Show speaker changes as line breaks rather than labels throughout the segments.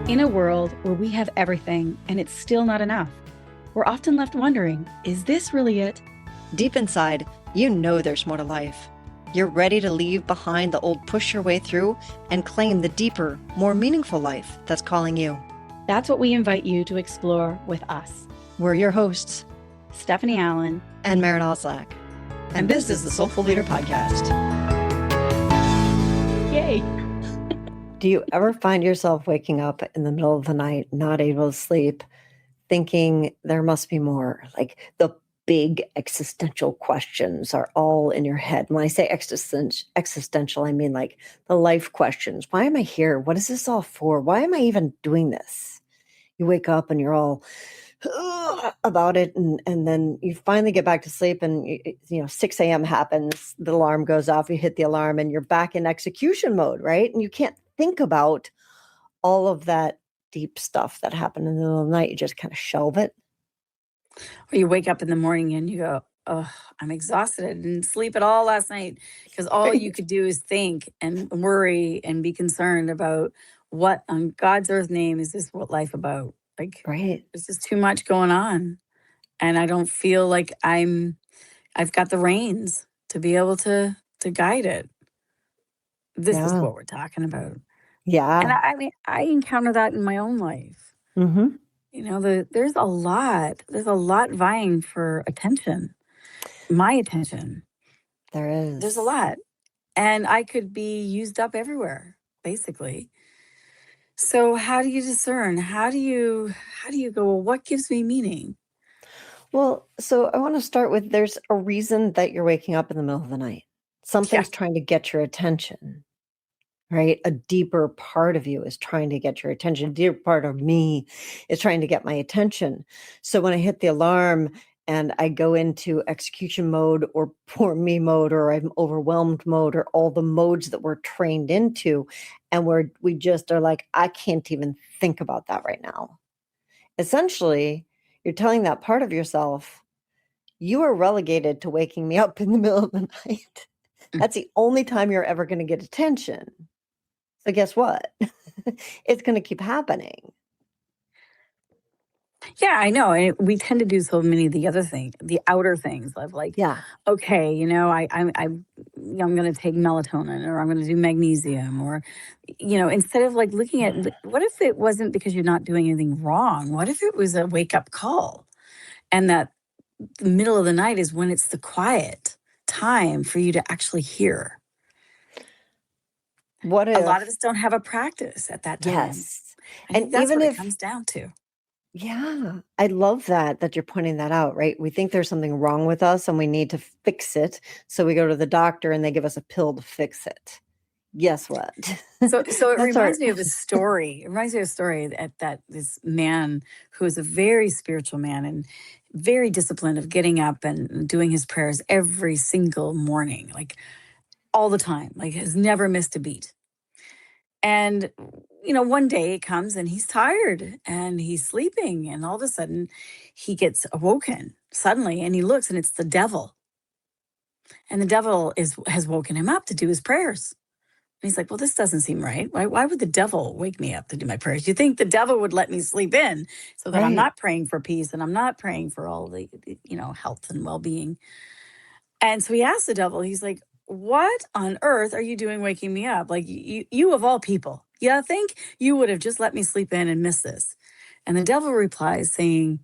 In a world where we have everything and it's still not enough, we're often left wondering, is this really it?
Deep inside, you know there's more to life. You're ready to leave behind the old push your way through and claim the deeper, more meaningful life that's calling you.
That's what we invite you to explore with us.
We're your hosts,
Stephanie Allen
and Maren. And this is the Soulful Leader Podcast.
Yay!
Do you ever find yourself waking up in the middle of the night, not able to sleep, thinking there must be more? Like the big existential questions are all in your head. When I say existential, I mean like the life questions. Why am I here? What is this all for? Why am I even doing this? You wake up and you're all about it, and then you finally get back to sleep, and 6 a.m. happens, the alarm goes off, you hit the alarm, and you're back in execution mode, right? And you can't think about all of that deep stuff that happened in the middle of the night. You just kind of shelve it.
Or you wake up in the morning and you go, oh, I'm exhausted. I didn't sleep at all last night, because all you could do is think and worry and be concerned about what on God's earth name is this what life about? Like,
right.
There's just too much going on. And I don't feel like I've got the reins to be able to guide it. This is what we're talking about.
Yeah.
And I encounter that in my own life.
Mm-hmm.
There's a lot vying for attention, my attention.
There is.
There's a lot. And I could be used up everywhere, basically. So how do you discern? How do you go, well, what gives me meaning?
Well, so I want to start with, there's a reason that you're waking up in the middle of the night. Something's trying to get your attention, right? A deeper part of you is trying to get your attention. A deeper part of me is trying to get my attention. So when I hit the alarm and I go into execution mode or poor me mode, or I'm overwhelmed mode, or all the modes that we're trained into, and we just are like, I can't even think about that right now. Essentially, you're telling that part of yourself, you are relegated to waking me up in the middle of the night. That's the only time you're ever going to get attention. So guess what? It's going to keep happening.
Yeah, I know. And we tend to do so many of the other things, the outer things of like, okay, I'm going to take melatonin, or I'm going to do magnesium, or, instead of like looking at, what if it wasn't because you're not doing anything wrong? What if it was a wake up call, and that the middle of the night is when it's the quiet time for you to actually hear?
What if,
a lot of us don't have a practice at that time?
Yes.
And that's even what it comes down to.
Yeah, I love that you're pointing that out, right? We think there's something wrong with us and we need to fix it. So we go to the doctor and they give us a pill to fix it. Guess what?
So it reminds me of a story. It reminds me of a story that this man who is a very spiritual man and very disciplined of getting up and doing his prayers every single morning, like all the time, like has never missed a beat. And, one day it comes and he's tired and he's sleeping, and all of a sudden he gets awoken suddenly, and he looks and it's the devil. And the devil has woken him up to do his prayers. And he's like, well, this doesn't seem right. Why would the devil wake me up to do my prayers? You think the devil would let me sleep in so that I'm not praying for peace and I'm not praying for all the, health and well-being. And so he asked the devil, he's like, what on earth are you doing waking me up? Like, you of all people, I think you would have just let me sleep in and miss this. And the devil replies saying,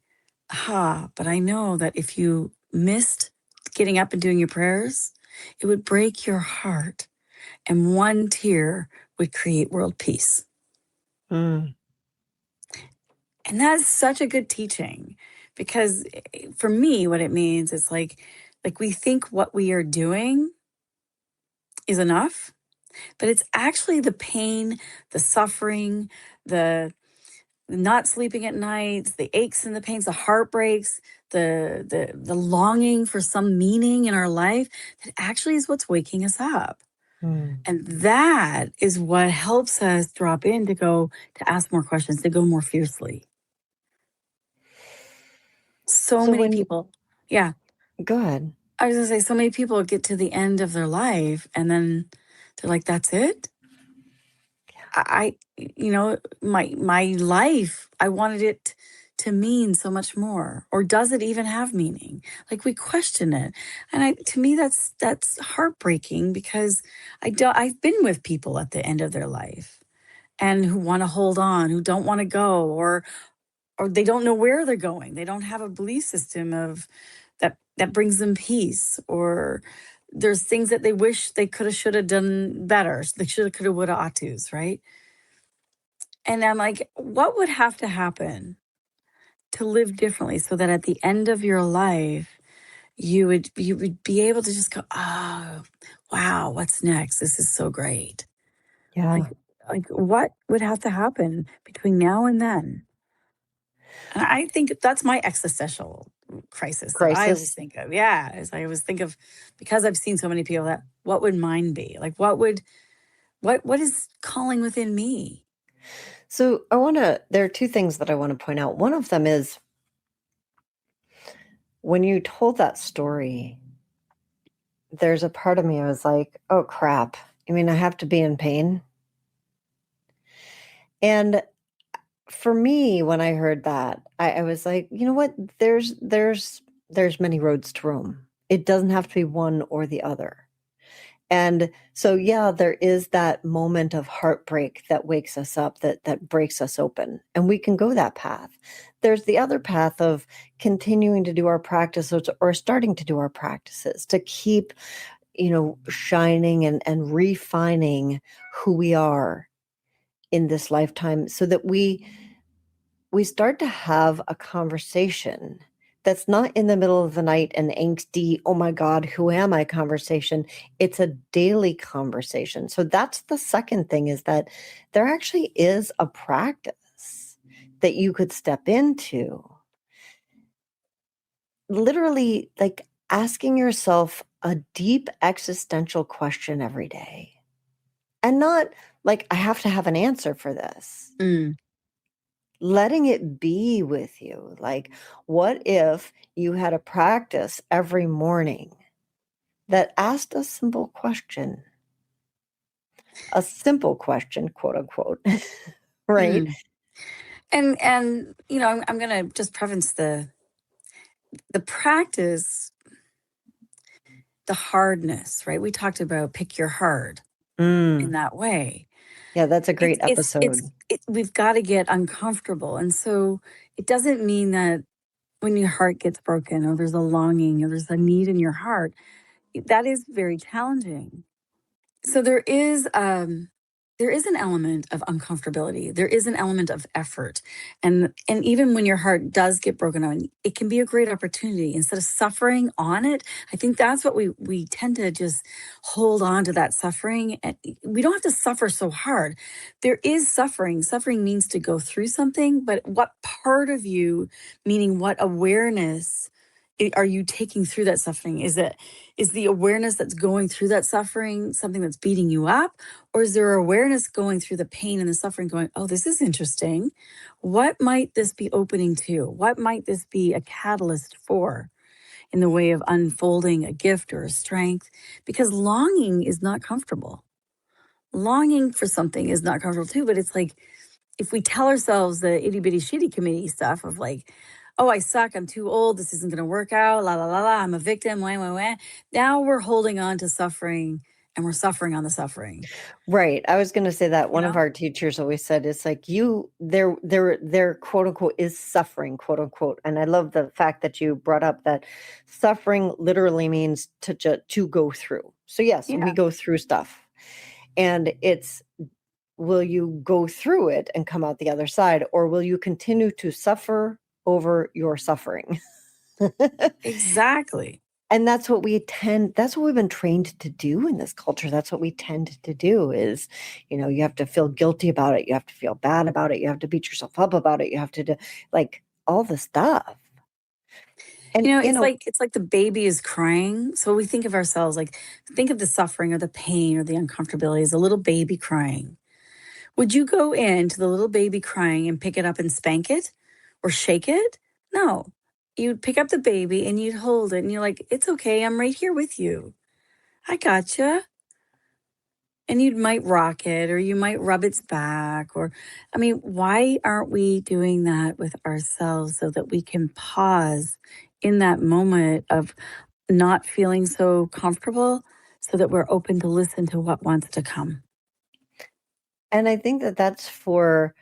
but I know that if you missed getting up and doing your prayers, it would break your heart. And one tear would create world peace. And that's such a good teaching, because for me, what it means is like we think what we are doing is enough, but it's actually the pain, the suffering, the not sleeping at night, the aches and the pains, the heartbreaks, the longing for some meaning in our life that actually is what's waking us up. And that is what helps us drop in to ask more questions, to go more fiercely. So many people. Yeah.
Go ahead.
I was going to say, so many people get to the end of their life and then they're like, that's it? my life, I wanted it to mean so much more. Or does it even have meaning? Like, we question it. And to me, that's heartbreaking, because I've been with people at the end of their life and who want to hold on, who don't want to go, or they don't know where they're going. They don't have a belief system of that brings them peace, or there's things that they wish they could have, should have done better. They should have, could have, would have, ought to's, right? And I'm like, what would have to happen to live differently so that at the end of your life, you would be able to just go, oh, wow, what's next? This is so great.
Yeah.
Like what would have to happen between now and then? And I think that's my existential crisis that I always
Crisis.
think of. Yeah, as I always think of, because I've seen so many people, that what would mine be? Like, what is calling within me?
So there are two things that I want to point out. One of them is, when you told that story, there's a part of me, I was like, oh crap. I mean, I have to be in pain. And for me, when I heard that, I was like, you know what? There's many roads to Rome. It doesn't have to be one or the other. And so, yeah, there is that moment of heartbreak that wakes us up, that breaks us open, and we can go that path. There's the other path of continuing to do our practices, or starting to do our practices to keep, shining and refining who we are in this lifetime, so that we start to have a conversation that's not in the middle of the night an angsty, oh my God, who am I conversation. It's a daily conversation. So that's the second thing, is that there actually is a practice that you could step into. Literally, like asking yourself a deep existential question every day. And not like, I have to have an answer for this.
Mm.
Letting it be with you. Like, what if you had a practice every morning that asked a simple question, quote unquote, right?
Mm. And I'm going to just preface the practice, the hardness, right? We talked about pick your hard in that way.
Yeah, that's a great episode.
We've got to get uncomfortable. And so it doesn't mean that when your heart gets broken, or there's a longing, or there's a need in your heart, that is very challenging. So there is an element of uncomfortability. There is an element of effort. And even when your heart does get broken on, it can be a great opportunity. Instead of suffering on it, I think that's what we tend to just hold on to, that suffering. And we don't have to suffer so hard. There is suffering. Suffering means to go through something, but what part of you, meaning what awareness, are you taking through that suffering? Is the awareness that's going through that suffering something that's beating you up? Or is there awareness going through the pain and the suffering going, oh, this is interesting. What might this be opening to? What might this be a catalyst for, in the way of unfolding a gift or a strength? Because longing is not comfortable. Longing for something is not comfortable too, but it's like, if we tell ourselves the itty bitty shitty committee stuff of like, oh, I suck, I'm too old, this isn't going to work out, la la la la, I'm a victim, wah wah wah. Now we're holding on to suffering, and we're suffering on the suffering.
Right. I was going to say that one of our teachers always said, it's like, their quote unquote is suffering, quote unquote. And I love the fact that you brought up that suffering literally means to go through. So yes, we go through stuff, and it's, will you go through it and come out the other side, or will you continue to suffer over your suffering?
Exactly.
And that's what we've been trained to do in this culture. That's what we tend to do is, you have to feel guilty about it. You have to feel bad about it. You have to beat yourself up about it. You have to do like all the stuff. And
it's like the baby is crying. So we think of ourselves, like, think of the suffering or the pain or the uncomfortability as a little baby crying. Would you go into the little baby crying and pick it up and spank it or shake it? No. You'd pick up the baby and you'd hold it, and you're like, it's okay. I'm right here with you. I gotcha. And you might rock it, or you might rub its back, or, I mean, why aren't we doing that with ourselves so that we can pause in that moment of not feeling so comfortable so that we're open to listen to what wants to come?
And I think that that's for,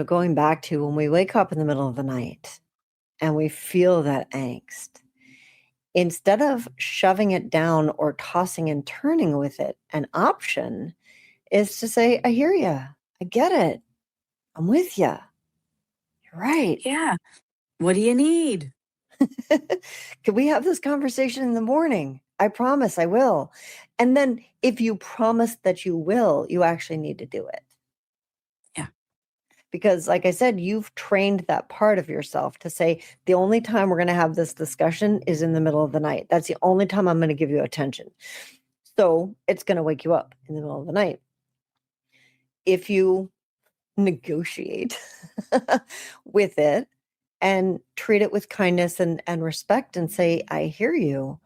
going back to when we wake up in the middle of the night and we feel that angst, instead of shoving it down or tossing and turning with it, an option is to say, I hear you. I get it. I'm with you. You're right.
Yeah. What do you need?
Could we have this conversation in the morning? I promise I will. And then if you promise that you will, you actually need to do it.
Yeah.
Because like I said, you've trained that part of yourself to say, the only time we're going to have this discussion is in the middle of the night. That's the only time I'm going to give you attention. So it's going to wake you up in the middle of the night. If you negotiate with it and treat it with kindness and respect and say, I hear you,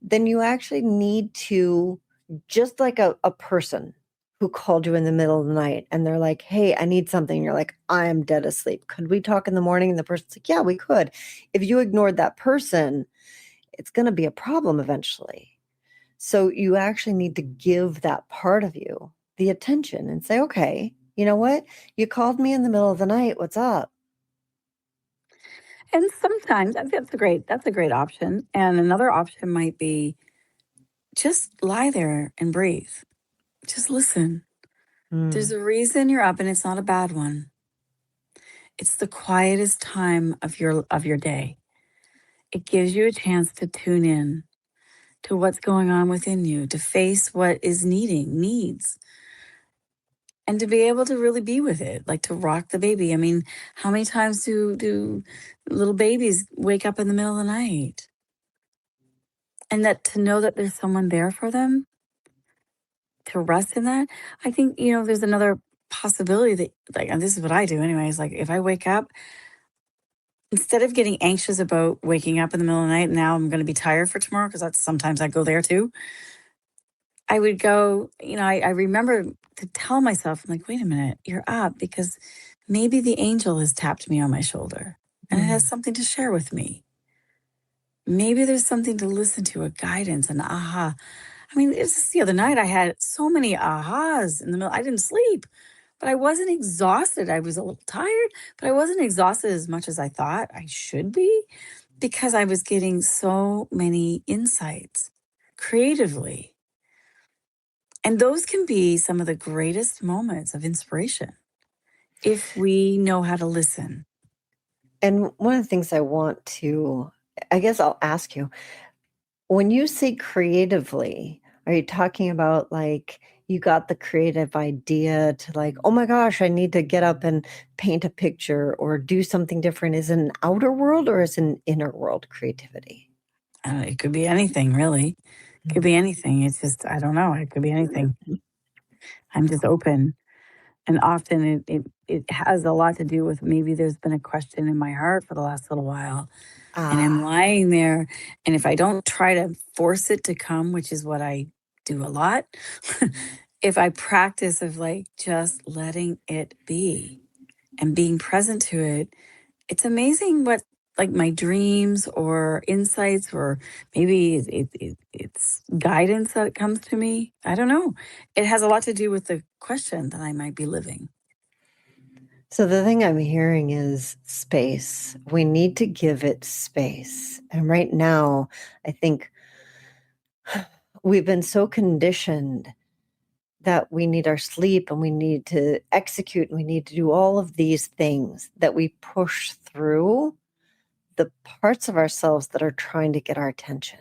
then you actually need to, just like a person who called you in the middle of the night and they're like, hey, I need something. You're like, I am dead asleep. Could we talk in the morning? And the person's like, yeah, we could. If you ignored that person, it's going to be a problem eventually. So you actually need to give that part of you the attention and say, okay, you know what? You called me in the middle of the night. What's up?
And sometimes that's a great option. And another option might be just lie there and breathe. Just listen. There's a reason you're up, and it's not a bad one. It's the quietest time of your day. It gives you a chance to tune in to what's going on within you, to face what is needs, and to be able to really be with it, like to rock the baby. I mean, how many times do little babies wake up in the middle of the night? And that to know that there's someone there for them, to rest in that. I think, there's another possibility that, like, and this is what I do anyways, like if I wake up, instead of getting anxious about waking up in the middle of the night, now I'm going to be tired for tomorrow, because that's sometimes I go there too. I would go, I remember to tell myself, I'm like, wait a minute, you're up because maybe the angel has tapped me on my shoulder and it has something to share with me. Maybe there's something to listen to, a guidance, an aha. I mean, it's just the other night I had so many ahas in the middle. I didn't sleep, but I wasn't exhausted. I was a little tired, but I wasn't exhausted as much as I thought I should be, because I was getting so many insights creatively. And those can be some of the greatest moments of inspiration if we know how to listen.
And one of the things I guess I'll ask you, when you say creatively, are you talking about like you got the creative idea to like, oh my gosh, I need to get up and paint a picture or do something different? Is it an outer world or is it an inner world creativity?
It could be anything, really. It could be anything. It's just, I don't know. It could be anything. I'm just open. And often it has a lot to do with, maybe there's been a question in my heart for the last little while. And I'm lying there. And if I don't try to force it to come, which is what I do a lot, if I practice of like just letting it be and being present to it, it's amazing what, like, my dreams or insights, or maybe it's guidance that comes to me. I don't know. It has a lot to do with the question that I might be living.
So the thing I'm hearing is space. We need to give it space. And right now, I think we've been so conditioned that we need our sleep and we need to execute and we need to do all of these things that we push through the parts of ourselves that are trying to get our attention.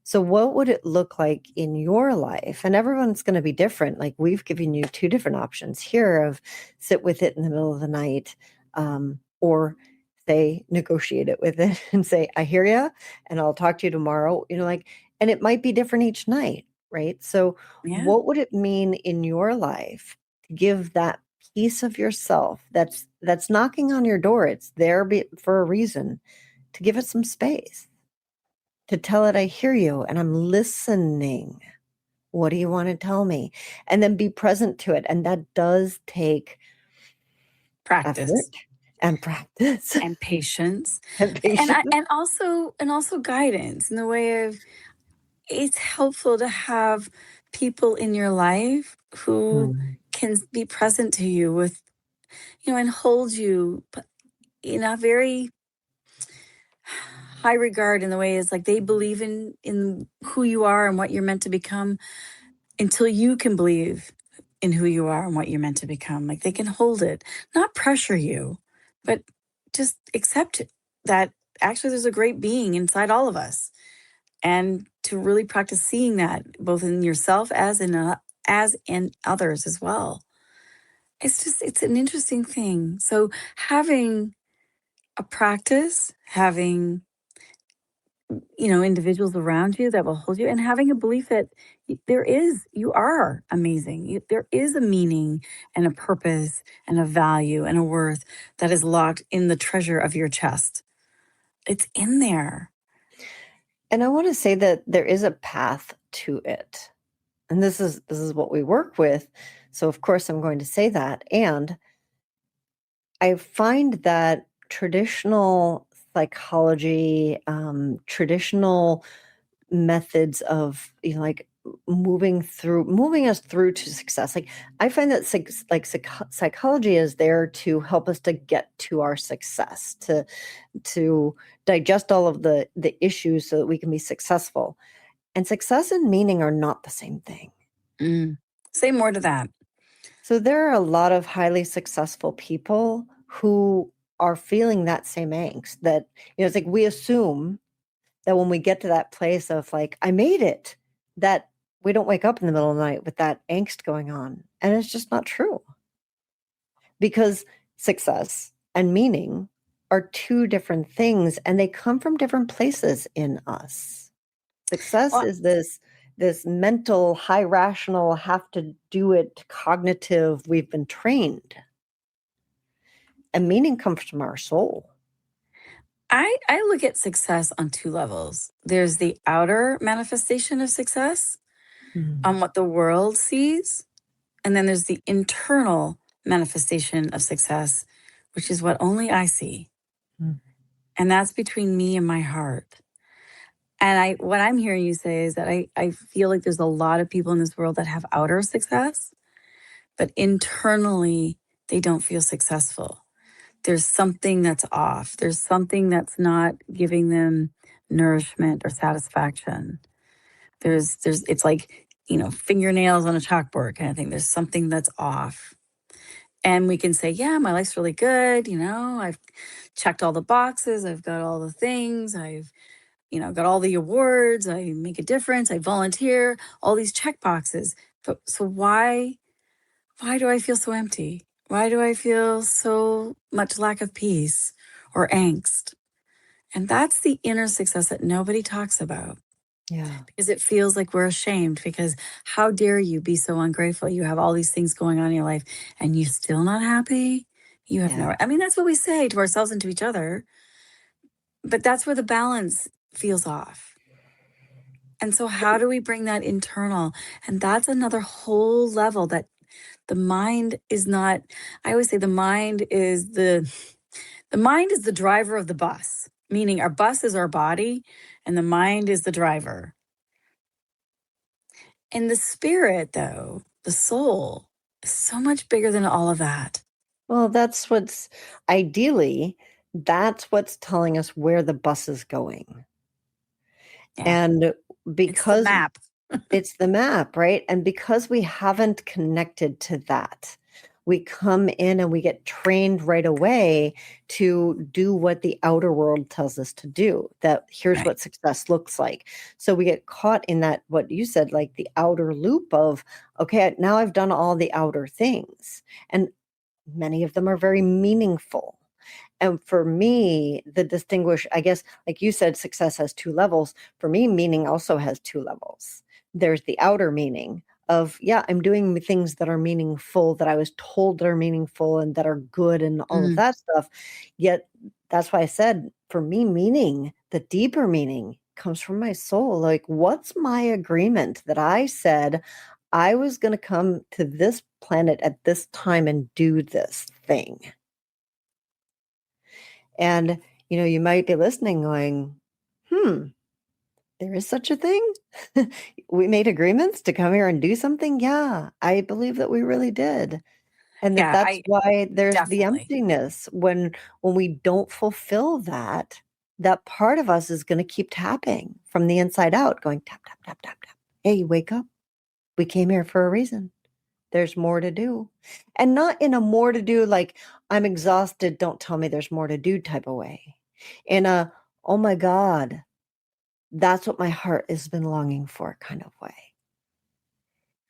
So what would it look like in your life? And everyone's going to be different. Like we've given you two different options here of sit with it in the middle of the night, or say negotiate it with it and say, I hear you and I'll talk to you tomorrow, and it might be different each night, right? So
Yeah.
what would it mean in your life to give that piece of yourself that's knocking on your door? It's there for a reason, to give it some space, to tell it, I hear you and I'm listening. What do you want to tell me? And then be present to it. And that does take
Practice
effort and practice
and patience,
and
and
patience.
also guidance in the way of, it's helpful to have people in your life who
Mm.
can be present to you with, and hold you in a very high regard, in the way is like they believe in who you are and what you're meant to become, until you can believe in who you are and what you're meant to become. Like they can hold it, not pressure you, but just accept that actually there's a great being inside all of us, and to really practice seeing that both in yourself as in others as well. It's an interesting thing. So having a practice, having individuals around you that will hold you, and having a belief that you are amazing. There is a meaning and a purpose and a value and a worth that is locked in the treasure of your chest. It's in there.
And I want to say that there is a path to it. And this is what we work with. So of course I'm going to say that. And I find that traditional psychology, traditional methods of like moving us through to success. Like I find that psychology is there to help us to get to our success, to digest all of the issues so that we can be successful. And success and meaning are not the same thing.
Say more to that.
So there are a lot of highly successful people who are feeling that same angst, that it's like we assume that when we get to that place of like, I made it, that we don't wake up in the middle of the night with that angst going on. And it's just not true. Because success and meaning are two different things, and they come from different places in us. Success is this mental, high rational, have to do it, cognitive, we've been trained. And meaning comes from our soul.
I look at success on two levels. There's the outer manifestation of success on what the world sees. And then there's the internal manifestation of success, which is what only I see. And that's between me and my heart. And what I'm hearing you say is that I feel like there's a lot of people in this world that have outer success, but internally they don't feel successful. There's something that's off. There's something that's not giving them nourishment or satisfaction. It's like, fingernails on a chalkboard kind of thing. There's something that's off. And we can say, yeah, my life's really good. I've checked all the boxes. I've got all the things. I've, got all the awards. I make a difference. I volunteer, all these check boxes. But so why do I feel so empty? Why do I feel so much lack of peace or angst? And that's the inner success that nobody talks about.
Yeah.
Because it feels like we're ashamed, because how dare you be so ungrateful? You have all these things going on in your life and you're still not happy. You have no, I mean, that's what we say to ourselves and to each other, but that's where the balance feels off. And so how do we bring that internal? And that's another whole level that the mind is not. I always say the mind is the driver of the bus, meaning our bus is our body and the mind is the driver. And the spirit, though, the soul, is so much bigger than all of that.
Well, that's what's telling us where the bus is going.
Yeah.
And because
it's the map.
It's the map, right? And because we haven't connected to that, we come in and we get trained right away to do what the outer world tells us to do, that here's what success looks like. So we get caught in that, what you said, like the outer loop of, okay, now I've done all the outer things. And many of them are very meaningful. And for me, I guess, like you said, success has two levels. For me, meaning also has two levels. There's the outer meaning of, yeah, I'm doing things that are meaningful, that I was told that are meaningful and that are good and all of that stuff. Yet that's why I said, for me, meaning, the deeper meaning comes from my soul. Like, what's my agreement that I said I was going to come to this planet at this time and do this thing? And, you might be listening going, there is such a thing? We made agreements to come here and do something? Yeah, I believe that we really did. And
Yeah,
that's
I
why there's the
definitely.
emptiness when we don't fulfill that. That part of us is going to keep tapping from the inside out, going tap, tap, tap, tap, tap. Hey, wake up. We came here for a reason. There's more to do. And not in a more to do, like, I'm exhausted, don't tell me there's more to do type of way. In a, oh my God, that's what my heart has been longing for kind of way.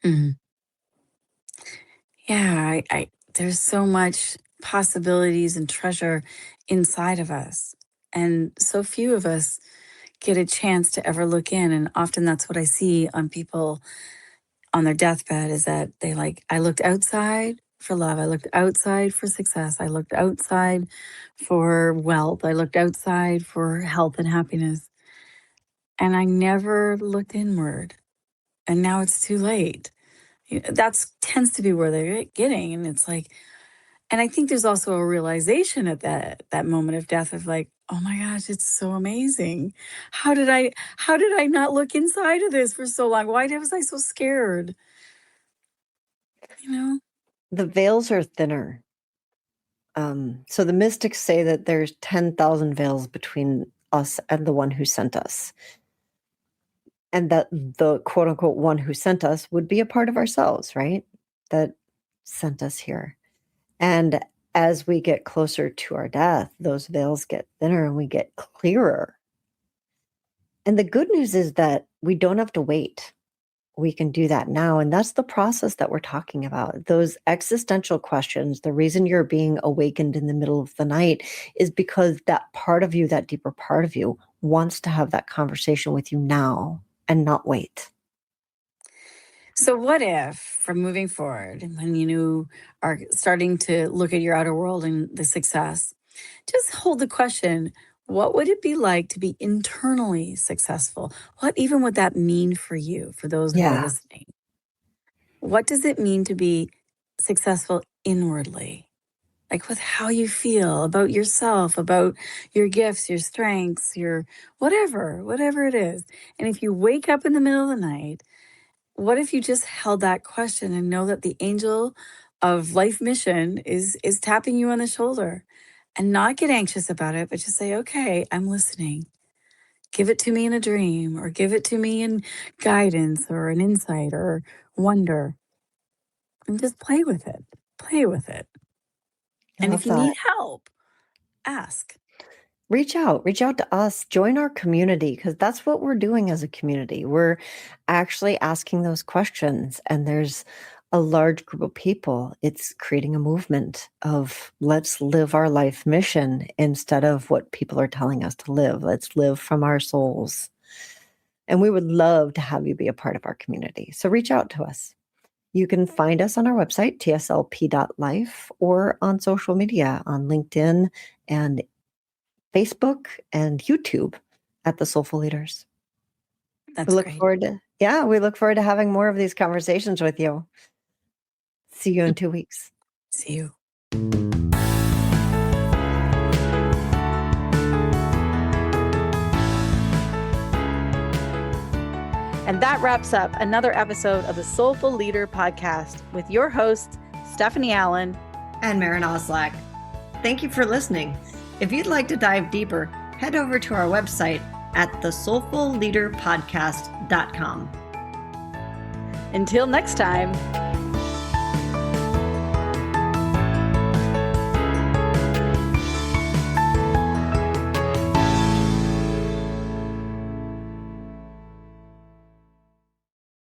Mhm. Yeah, there's so much possibilities and treasure inside of us. And so few of us get a chance to ever look in. And often that's what I see on people on their deathbed is that they like, I looked outside for love. I looked outside for success. I looked outside for wealth. I looked outside for health and happiness. And I never looked inward. And now it's too late. That tends to be where they're getting. And it's like, and I think there's also a realization at that moment of death of like, oh my gosh, it's so amazing. How did I not look inside of this for so long? Why was I so scared? You know?
The veils are thinner. So the mystics say that there's 10,000 veils between us and the one who sent us. And that the quote unquote one who sent us would be a part of ourselves, right? That sent us here. And as we get closer to our death, those veils get thinner and we get clearer. And the good news is that we don't have to wait. We can do that now. And that's the process that we're talking about. Those existential questions, the reason you're being awakened in the middle of the night is because that part of you, that deeper part of you, wants to have that conversation with you now and not wait.
So what if, from moving forward, when you are starting to look at your outer world and the success, just hold the question, what would it be like to be internally successful? What even would that mean for you, for those who are
Yeah.
listening? What does it mean to be successful inwardly? Like with how you feel about yourself, about your gifts, your strengths, your whatever it is. And if you wake up in the middle of the night, what if you just held that question and know that the angel of life mission is tapping you on the shoulder and not get anxious about it, but just say, okay, I'm listening. Give it to me in a dream or give it to me in guidance or an insight or wonder and just play with it. Play with it.
I
And if
love
you
that.
need help, ask.
Reach out to us, join our community, because that's what we're doing as a community. We're actually asking those questions, and there's a large group of people. It's creating a movement of let's live our life mission instead of what people are telling us to live. Let's live from our souls. And we would love to have you be a part of our community. So reach out to us. You can find us on our website, tslp.life, or on social media on LinkedIn and Facebook and YouTube at the Soulful Leaders.
That's great.
We look forward to having more of these conversations with you. See you in 2 weeks.
See you. And that wraps up another episode of the Soulful Leader podcast with your hosts, Stephanie Allen
and Maren Oslack. Thank you for listening. If you'd like to dive deeper, head over to our website at thesoulfulleaderpodcast.com.
Until next time.